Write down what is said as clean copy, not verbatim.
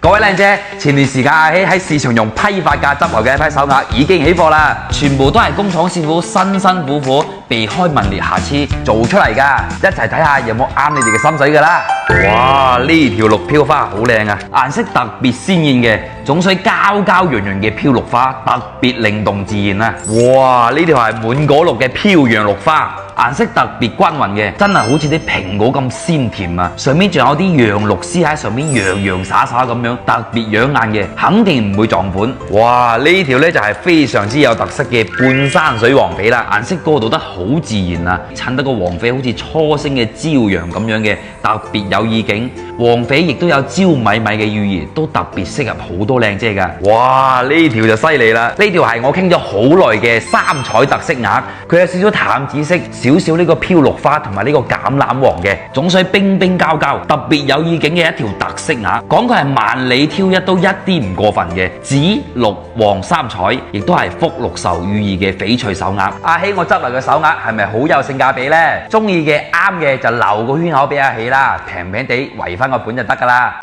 各位靚姐，前段時間阿希喺市場用批發價執來嘅一批手鐲已經起貨啦，全部都係工廠師傅辛辛苦苦避開紋裂瑕疵做出嚟噶，一齊睇下有冇啱你哋嘅心水噶啦！哇，呢條綠飄花好靚啊，顏色特別鮮豔嘅，總水膠膠潤潤嘅飄綠花，特別靈動自然啊！哇，呢條係滿果綠嘅飄揚綠花。顏色特別均勻嘅，真係好似啲蘋果咁鮮甜啊！上面仲有啲洋綠絲喺上面洋洋灑灑咁樣，特別養眼嘅，肯定唔會撞款。哇！呢條呢就係非常之有特色嘅半山水黃翡啦，顏色過渡得好自然啊，襯得個黃翡好似初升嘅朝陽咁樣嘅，特別有意境。黃翡亦都有焦米米嘅寓意，都特別適合好多靚姐噶。哇！呢條就犀利啦，呢條係我傾咗好耐嘅三彩特色鈪，佢有少少淡紫色。少少呢個飄綠花同埋呢個橄欖黃嘅，總水冰冰膠膠，特別有意境嘅一條特色鈪。講佢係萬里挑一都一啲唔過分嘅，紫綠黃三彩，亦都係福祿壽寓意嘅翡翠手鈪。阿希，我執嚟嘅手鈪係咪好有性價比呢？中意嘅啱嘅就留個圈口俾阿希啦，平平地圍翻個本就得噶啦。